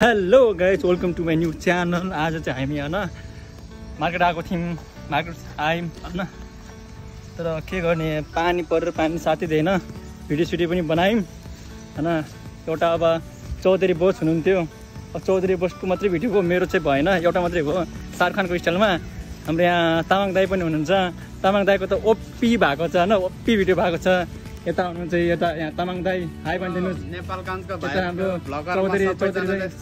Hello guys, welcome to my new channel. आज चाहिँ हामी होइन मार्केट आएको थियौँ, मार्केट आयौँ होइन। तर के गर्ने, पानी परेर पानी साथै दिएन। भिडियो पनि बनायौँ होइन। एउटा अब चौधरी बोस हुनुहुन्थ्यो, अब चौधरी बोसको मात्रै भिडियो भयो, मेरो चाहिँ भएन, एउटा मात्रै भयो शाहरुख खानको स्टाइलमा। हाम्रो यहाँ तामाङ दाई पनि हुनुहुन्छ, तामाङ दाईको त ओपी भएको छ होइन, ओपी भिडियो भएको छ। यता हुनुहुन्छ यता यहाँ तामाङ दाई, हाई भनिदिनुहोस्। नेपालगञ्जको हाम्रो चौधरी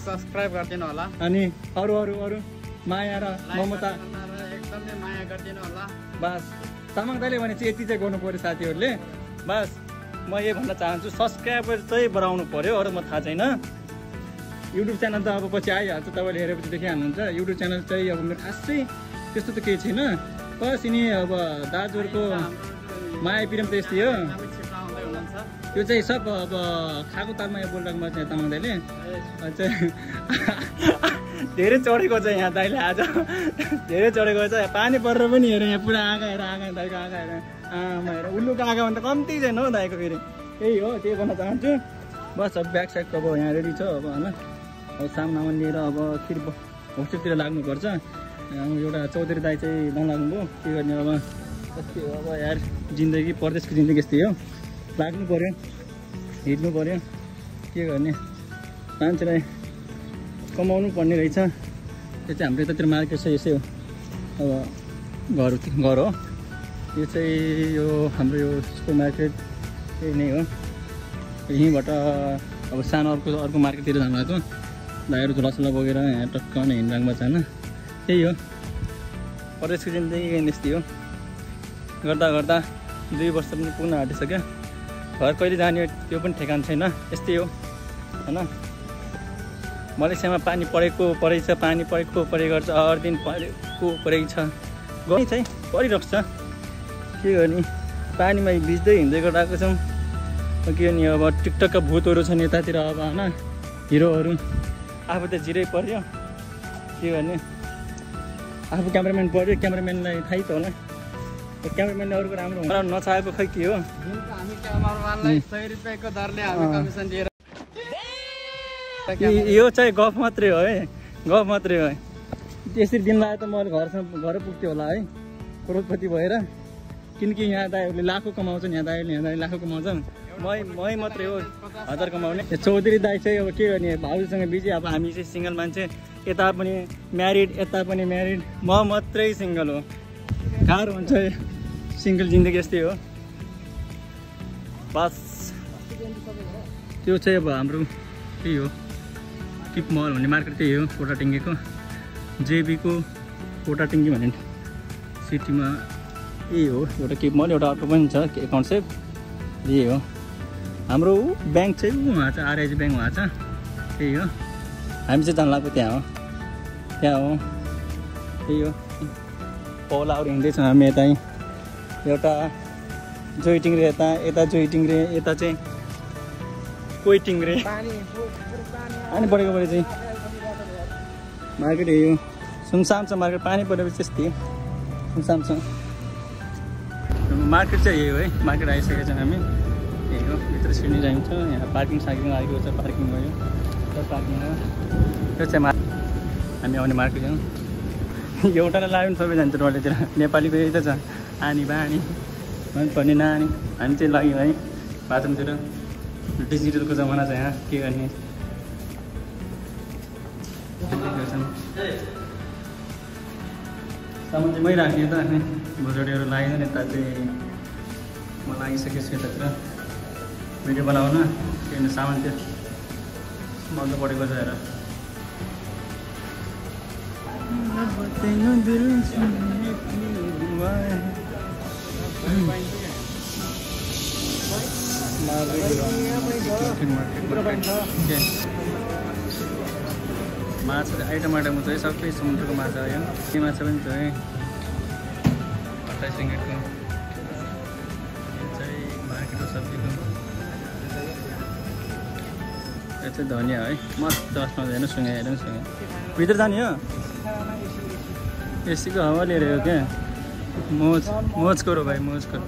सब्स्क्राइब गरिदिनु होला। अनि अरू माया र ममता एकदमै माया गरिदिनु होला। बस तामाङ दाइले भने चाहिँ यति चाहिँ गर्नु पर्यो साथीहरूले। बस म यही भन्न चाहन्छु, सब्सक्राइबर चाहिँ बढाउनु पर्यो, अरू म थाहा छैन। युट्युब च्यानल त अब पछि आइहाल्छ, तपाईँले हेरेपछि देखिहाल्नुहुन्छ। युट्युब च्यानल चाहिँ अब मेरो खासै त्यस्तो त केही छैन। बस यिनी अब दाजुहरूको माया प्रेम त यस्तै हो। यो चाहिँ सब अब खाएको तालमा यो बोलिरहेको म चाहिँ तामाङ दाइले चाहिँ धेरै चढेको छ यहाँ दाइले, आज धेरै चढेको छ। पानी परेर पनि हेर, यहाँ पुरा आँखा हेर, आँखा दाइको आँखा हेर, आमा हेर, उल्लुको आँखा भने त कम्ती छैन हौ दाइको। फेरि त्यही हो, त्यही भन्न चाहन्छु। बस अब ब्याग स्याग अब यहाँ रेडी छ अब होइन। अब सामनामा लिएर अब फेरि होस्टेलतिर लाग्नुपर्छ। एउटा चौधरी दाइ चाहिँ नलाग्नुभयो, के गर्ने अब। कति हो अब यार, जिन्दगी परदेशको जिन्दगी यस्तै हो, लाग्नु पऱ्यो, हिँड्नु पऱ्यो, के गर्ने। मान्छेलाई कमाउनु पर्ने रहेछ। यो चाहिँ हाम्रो यतातिर मार्केट छ, यसै हो अब घर हो यो चाहिँ। यो हाम्रो यो सुपर मार्केट यही नै हो। यहीँबाट अब सानो अर्को मार्केटतिर जानु भएको दाइहरू झोलासोला बोकेर यहाँ टक्क हिँड्राङमा छ होइन। त्यही हो, परदेशको जिन्दगी यस्तै हो। गर्दा गर्दा 2 वर्ष पनि पुग्न आँटिसक्यो। घर कहिले जाने त्यो पनि ठेगान छैन, यस्तै हो होइन। मलेसियामा पानी परेछ, पानी परे गर्छ, हर दिन परेको छ, गई चाहिँ परिरहेको छ। के गर्ने, पानीमा भिज्दै हिँड्दै गइरहेको छौँ। के गर्ने अब, टिकटकका भूतहरू छन् यतातिर अब होइन, हिरोहरू। आफू त जिरै पऱ्यो, के गर्ने। आफू क्यामेराम्यान पऱ्यो, क्यामेराम्यानलाई थाहै त होला। क्यामेराम्यानले अरूको राम्रो नचाहेको खै के हो। हामी क्यामेराम्यानलाई 100 रुपैयाँको दरले हामी कमिसन दिएर। यो चाहिँ गफ मात्रै हो है, गफ मात्रै हो। त्यसरी दिन लाग्यो त मैले घर पुग्थ्यो होला है, करोडपति भएर। किनकि यहाँ दाइहरूले लाखौँ कमाउँछन्, यहाँ दाइले लाखौँ कमाउँछन्। मै मात्रै हो 1000 कमाउने। चौधरी दाइ चाहिँ अब के गर्ने, भाउजूसँग बिजी। अब हामी चाहिँ सिङ्गल मान्छे, यता पनि म्यारिड, यता पनि म्यारिड, म मात्रै सिङ्गल हो। गाह्रो हुन्छ सिङ्गल जिन्दगी, यस्तै हो। बस त्यो चाहिँ अब हाम्रो त्यही हो, टिप मल भन्ने मार्केट त्यही हो, कोटाटिङ्गेको जेबीको कोटाटिङ्गे भन्ने सिटीमा यही हो। एउटा किप मल, एउटा अर्को पनि छ कन्सेप्ट, यही हो। हाम्रो ब्याङ्क चाहिँ उहाँ छ, आरआइजी ब्याङ्क उहाँ छ, त्यही हो। हामी चाहिँ जान लाग्यो त्यहाँ हो, त्यही हो। पौलाहरू हिँड्दैछौँ हामी यतै। एउटा जोइटिङ रे, यता जोइटिङ रे, यता चाहिँ कोइटिङ रे। पानी परेको परे चाहिँ मार्केट यही हो, सुनसान छ मार्केट। पानी परेपछि त्यस्तै सुनसान छ मार्केट चाहिँ, यही हो है। मार्केट आइसकेको छ हामी, यही हो। भित्र सिँढी जान्छ, यहाँ पार्किङ आएको छ, पार्किङ भयो, पार्किङ हो। यो चाहिँ हामी आउने मार्केट हो। एउटालाई लाग्यो भने सबै जान्छ डल्लेतिर। नेपालीको यही त छ, आनी बानी मनपर्ने नानी। हामी चाहिँ लाग्यो है बाथरुमतिर। डिजिटलको जमाना छ यहाँ, के गर्ने। सामान चाहिँ मै राख्ने त, भोजडीहरू लागेन। यता चाहिँ म लागिसकेको छु यतातिर भिडियो बनाउन। किन सामान त्यो मजा परेको छ हेर। माछा आइटम छ है, सबै समुद्रको माछा हो। यो माछा पनि छ है, 28 रिङ्गेटको। यो चाहिँ मार्केट हो सब्जीको। यो चाहिँ धनियाँ है, मस्त अस्मा हेर्नु सुँगा, हेर्नु सुँगा। भित्र जाने हो, एसीको हावा लिएर हो क्या। मोज करो भाइ, मोज करो।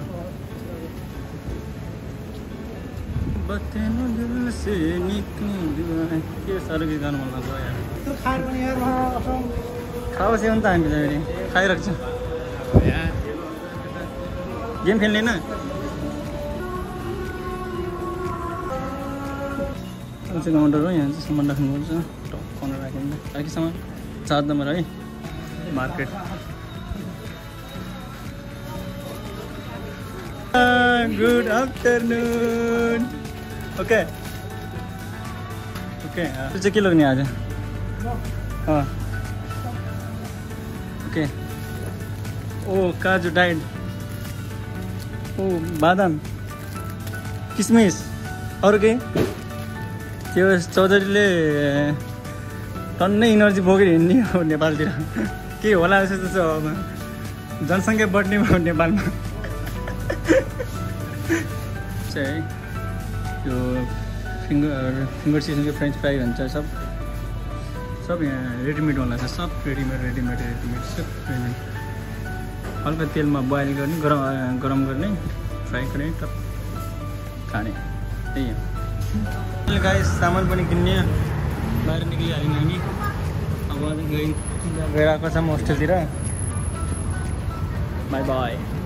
तेनो दिल से निकली दुआ के साह्रो गीत गाउनु मन लाग्यो यार खाओस् हुन्छ हामी त खाइरहेको छौँ गेम खेल्ने न चाहिँ काउन्टर हो यहाँ चाहिँ सामान राख्नुपर्छ टप कर्नर राख्नु अर्कै सामान 7 नम्बर है market good afternoon okay okay त्यो चाहिँ के लाग्ने आज ओके ओ काजु डाइट ओ बादाम किसमिस अरू के त्यो चौधरीले टन्नै इनर्जी बोकेर हिँड्ने हो नेपालतिर के होला जस्तो छ अब जनसङ्ख्या बढ्ने भयो नेपालमा चाहिँ त्यो फिङ्गर सिजनको फ्रेन्च फ्राई हुन्छ सब यहाँ रेडिमेड होला छ सब रेडिमेड सब रेडिमेड हल्का तेलमा बोइल गर्ने गरम गर्ने फ्राई गर्ने टप खाने त्यही हो गाइस सामान पनि किन्ने बाहिर निक्लिहाल्यौँ हामी अब गइरहेको छ म होस्टेलतिर बाई बाई